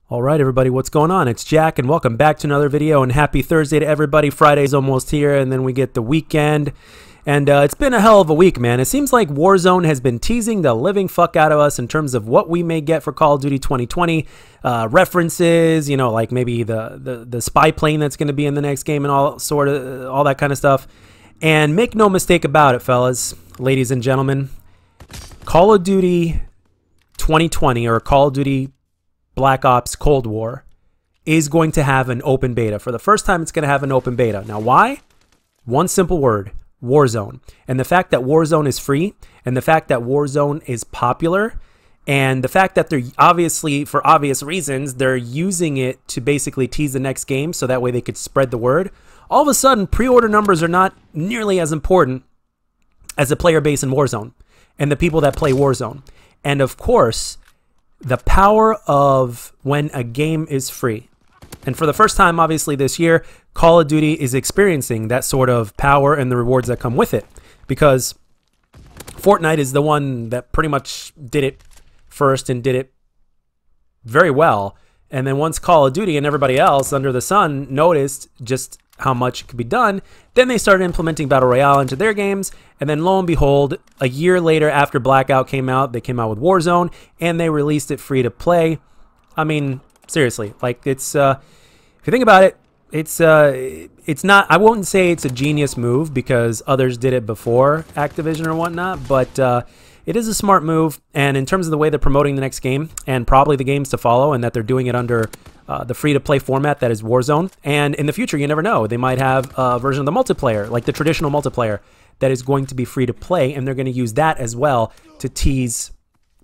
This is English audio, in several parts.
All right, everybody, what's going on? It's Jack, and welcome back to another video, and happy Thursday to everybody. Friday's almost here, and then we get the weekend, and it's been a hell of a week, man. It seems like Warzone has been teasing the living fuck out of us in terms of what we may get for Call of Duty 2020, references, you know, like maybe the spy plane that's going to be in the next game and all that kind of stuff. And make no mistake about it, fellas, ladies and gentlemen, Call of Duty 2020 or Call of Duty Black Ops Cold War is going to have an open beta. For the first time, it's going to have an open beta. Now, why? One simple word: Warzone. And the fact that Warzone is free, and the fact that Warzone is popular, and the fact that they're obviously, for obvious reasons, they're using it to basically tease the next game so that way they could spread the word. All of a sudden, pre-order numbers are not nearly as important as the player base in Warzone and the people that play Warzone. And of course, the power of when a game is free. And for the first time, obviously, this year, Call of Duty is experiencing that sort of power and the rewards that come with it. Because Fortnite is the one that pretty much did it first and did it very well. And then once Call of Duty and everybody else under the sun noticed just how much could be done, then they started implementing Battle Royale into their games. And then lo and behold, a year later after Blackout came out, they came out with Warzone and they released it free to play. I mean, seriously, like it's, if you think about it, it's not, I won't say it's a genius move because others did it before Activision or whatnot, but it is a smart move. And in terms of the way they're promoting the next game and probably the games to follow, and that they're doing it under the free-to-play format that is Warzone. And in the future, you never know. They might have a version of the multiplayer, like the traditional multiplayer, that is going to be free-to-play, and they're going to use that as well to tease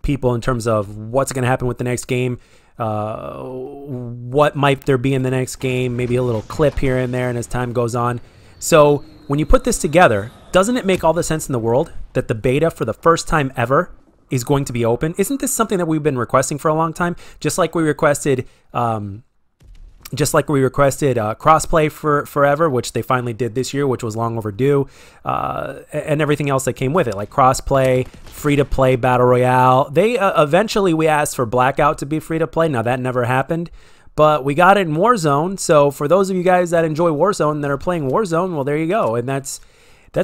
people in terms of what's going to happen with the next game, what might there be in the next game, maybe a little clip here and there, and as time goes on. So when you put this together, doesn't it make all the sense in the world that the beta for the first time ever is going to be open? Isn't this something that we've been requesting for a long time? Just like we requested crossplay for forever, which they finally did this year, which was long overdue, and everything else that came with it, like crossplay, free-to-play battle royale. They eventually we asked for Blackout to be free-to-play. Now that never happened, but we got it in Warzone. So for those of you guys that enjoy Warzone, that are playing Warzone, well, there you go. And that's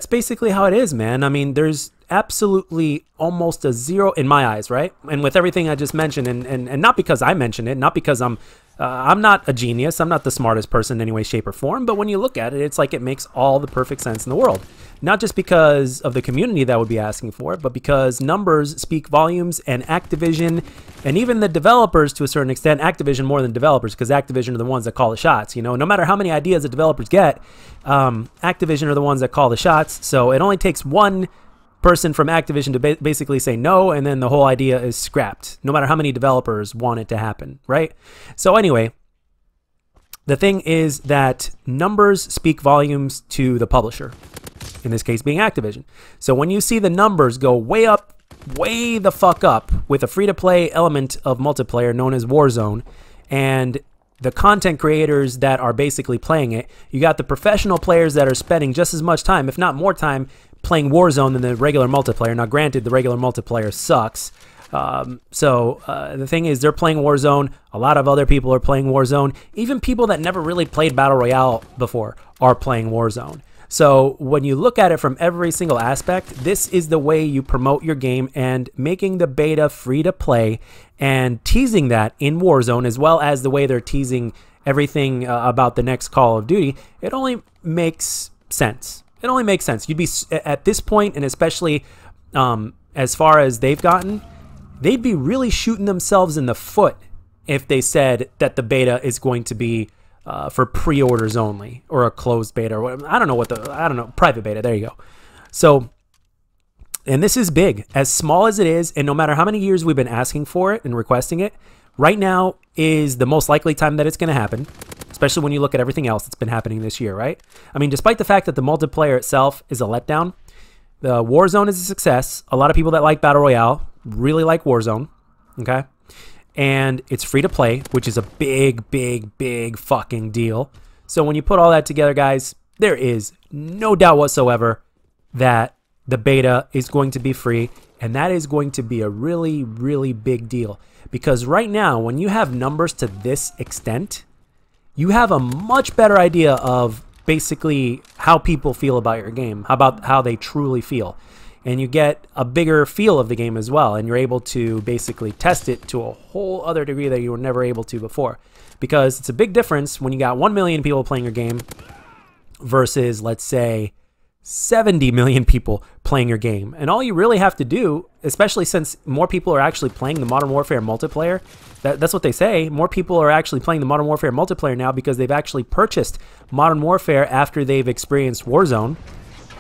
basically how it is, man. I mean, there's absolutely almost a zero in my eyes, right? And with everything I just mentioned, and not because I mentioned it, not because I'm not a genius, I'm not the smartest person in any way, shape, or form, but when you look at it, it's like it makes all the perfect sense in the world. Not just because of the community that would be asking for it, but because numbers speak volumes, and Activision, and even the developers to a certain extent, Activision more than developers, because Activision are the ones that call the shots. You know, no matter how many ideas the developers get, Activision are the ones that call the shots. So it only takes one person from Activision to basically say no, and then the whole idea is scrapped, no matter how many developers want it to happen, right? So anyway, the thing is that numbers speak volumes to the publisher, in this case being Activision. So when you see the numbers go way up, way the fuck up with a free-to-play element of multiplayer known as Warzone, and the content creators that are basically playing it, you got the professional players that are spending just as much time, if not more time, playing Warzone than the regular multiplayer. Now, granted, the regular multiplayer sucks. The thing is, they're playing Warzone. A lot of other people are playing Warzone. Even people that never really played Battle Royale before are playing Warzone. So when you look at it from every single aspect, this is the way you promote your game, and making the beta free to play and teasing that in Warzone, as well as the way they're teasing everything about the next Call of Duty, it only makes sense. It only makes sense. You'd be, at this point, and especially as far as they've gotten, they'd be really shooting themselves in the foot if they said that the beta is going to be for pre-orders only, or a closed beta, or whatever. I don't know, private beta, there you go. So, and this is big. As small as it is, and no matter how many years we've been asking for it and requesting it, right now is the most likely time that it's going to happen, especially when you look at everything else that's been happening this year, right? I mean, despite the fact that the multiplayer itself is a letdown, the Warzone is a success. A lot of people that like Battle Royale really like Warzone, okay? And it's free to play, which is a big, big, big fucking deal. So when you put all that together, guys, there is no doubt whatsoever that the beta is going to be free, and that is going to be a really, really big deal. Because right now, when you have numbers to this extent, you have a much better idea of basically how people feel about your game, about how they truly feel. And you get a bigger feel of the game as well, and you're able to basically test it to a whole other degree that you were never able to before. Because it's a big difference when you got 1 million people playing your game versus, let's say, 70 million people playing your game. And all you really have to do, especially since more people are actually playing the Modern Warfare multiplayer, that's what they say, more people are actually playing the Modern Warfare multiplayer now because they've actually purchased Modern Warfare after they've experienced Warzone.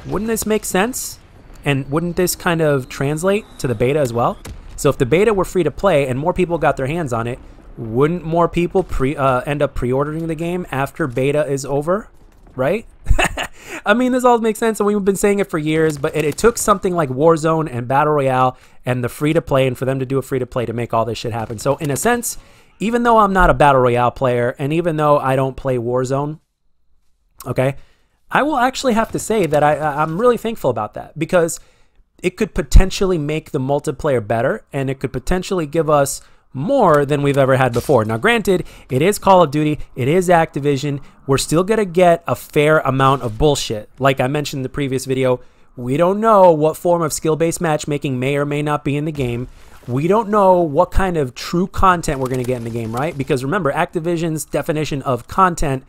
Wouldn't this make sense? And wouldn't this kind of translate to the beta as well? So if the beta were free to play and more people got their hands on it, wouldn't more people end up pre-ordering the game after beta is over? Right? I mean, this all makes sense, and we've been saying it for years, but it took something like Warzone and Battle Royale and the free-to-play, and for them to do a free-to-play to make all this shit happen. So in a sense, even though I'm not a Battle Royale player, and even though I don't play Warzone, okay, I will actually have to say that I'm really thankful about that, because it could potentially make the multiplayer better, and it could potentially give us more than we've ever had before. Now, granted, it is Call of Duty, it is Activision, we're still going to get a fair amount of bullshit. Like I mentioned in the previous video, we don't know what form of skill-based matchmaking may or may not be in the game. We don't know what kind of true content we're going to get in the game, right? Because remember, Activision's definition of content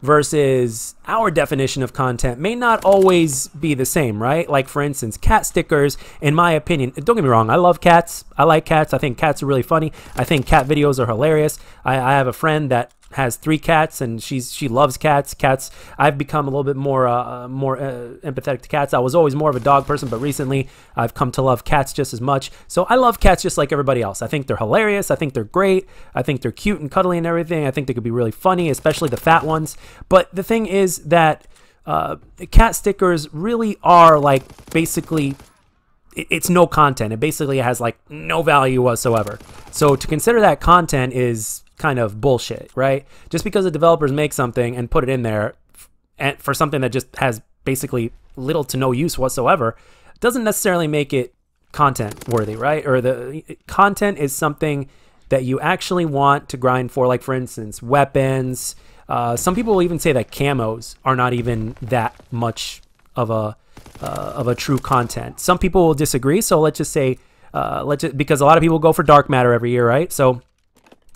versus our definition of content may not always be the same, right? Like, for instance, cat stickers, in my opinion, don't get me wrong, I love cats. I like cats. I think cats are really funny. I think cat videos are hilarious. I have a friend that has 3 cats, and she loves cats. I've become a little bit more empathetic to cats. I was always more of a dog person, but recently I've come to love cats just as much. So I love cats just like everybody else. I think they're hilarious. I think they're great. I think they're cute and cuddly and everything. I think they could be really funny, especially the fat ones. But the thing is that cat stickers really are like basically, it's no content. It basically has like no value whatsoever. So to consider that content is kind of bullshit, right? Just because the developers make something and put it in there for something that just has basically little to no use whatsoever doesn't necessarily make it content worthy, right? Or the content is something that you actually want to grind for, like for instance, weapons. Some people will even say that camos are not even that much of a true content. Some people will disagree, so let's just say because a lot of people go for dark matter every year, right? So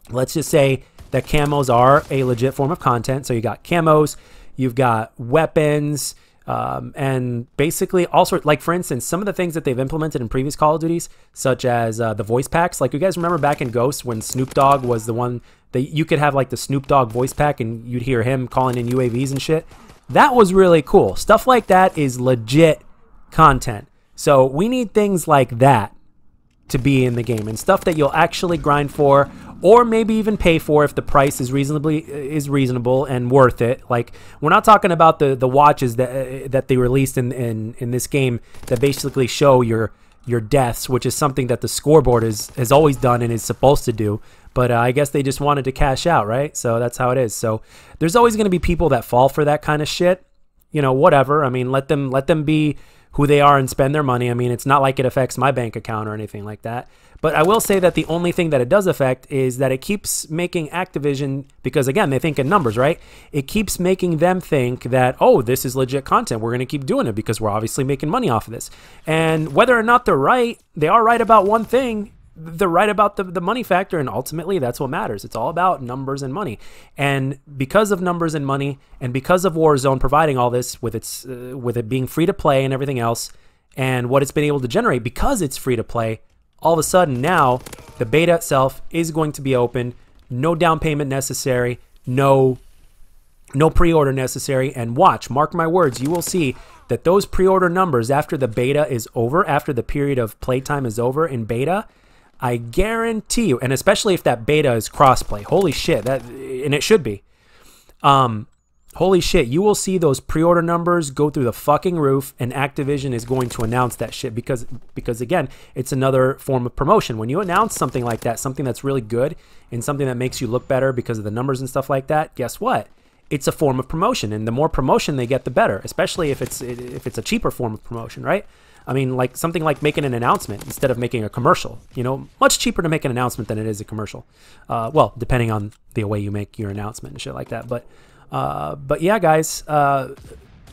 let's just say that camos are a legit form of content. So you got camos, you've got weapons, and basically all sorts, like for instance, some of the things that they've implemented in previous Call of Duties, such as the voice packs. Like you guys remember back in Ghost when Snoop Dogg was the one that you could have like the Snoop Dogg voice pack and you'd hear him calling in UAVs and shit. That was really cool. Stuff like that is legit content. So we need things like that to be in the game, and stuff that you'll actually grind for, or maybe even pay for if the price is reasonable and worth it. Like, we're not talking about the watches that they released in this game that basically show your deaths, which is something that the scoreboard has always done and is supposed to do. But I guess they just wanted to cash out, right? So that's how it is. So there's always going to be people that fall for that kind of shit. You know, whatever. I mean, let them be who they are and spend their money. I mean, it's not like it affects my bank account or anything like that. But I will say that the only thing that it does affect is that it keeps making Activision, because again, they think in numbers, right? It keeps making them think that, oh, this is legit content. We're going to keep doing it because we're obviously making money off of this. And whether or not they're right, they are right about one thing. They're right about the money factor, and ultimately that's what matters. It's all about numbers and money. And because of numbers and money, and because of Warzone providing all this with it being free to play and everything else, and what it's been able to generate because it's free to play, all of a sudden now the beta itself is going to be open, no down payment necessary, no pre-order necessary, and watch, mark my words, you will see that those pre-order numbers after the beta is over, after the period of playtime is over in beta, I guarantee you, and especially if that beta is crossplay, holy shit, and it should be. Holy shit, you will see those pre-order numbers go through the fucking roof, and Activision is going to announce that shit because again, it's another form of promotion. When you announce something like that, something that's really good and something that makes you look better because of the numbers and stuff like that, guess what? It's a form of promotion, and the more promotion they get, the better, especially if it's a cheaper form of promotion, right? I mean, like something like making an announcement instead of making a commercial. You know, much cheaper to make an announcement than it is a commercial. Well, depending on the way you make your announcement and shit like that. But yeah, guys,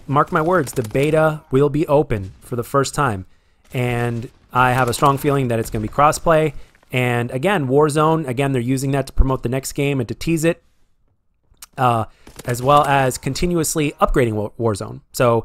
mark my words, the beta will be open for the first time, and I have a strong feeling that it's going to be crossplay. And again, Warzone, again, they're using that to promote the next game and to tease it, as well as continuously upgrading Warzone. So,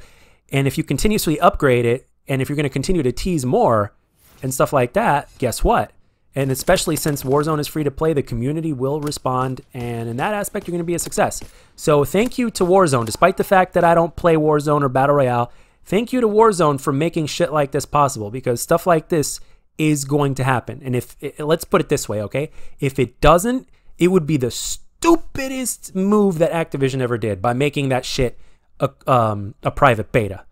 and if you continuously upgrade it, and if you're going to continue to tease more and stuff like that, guess what? And especially since Warzone is free to play, the community will respond, and in that aspect, you're going to be a success. So thank you to Warzone, despite the fact that I don't play Warzone or Battle Royale. Thank you to Warzone for making shit like this possible, because stuff like this is going to happen. And if let's put it this way, okay? If it doesn't, it would be the stupidest move that Activision ever did by making that shit a private beta.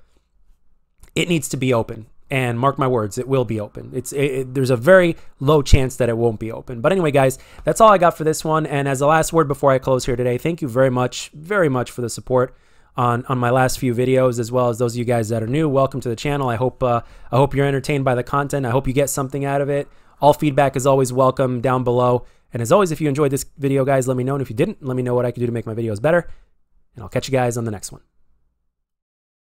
It needs to be open, and mark my words, it will be open. There's a very low chance that it won't be open. But anyway, guys, that's all I got for this one. And as a last word before I close here today, thank you very much for the support on my last few videos, as well as those of you guys that are new. Welcome to the channel. I hope you're entertained by the content. I hope you get something out of it. All feedback is always welcome down below. And as always, if you enjoyed this video, guys, let me know. And if you didn't, let me know what I can do to make my videos better. And I'll catch you guys on the next one.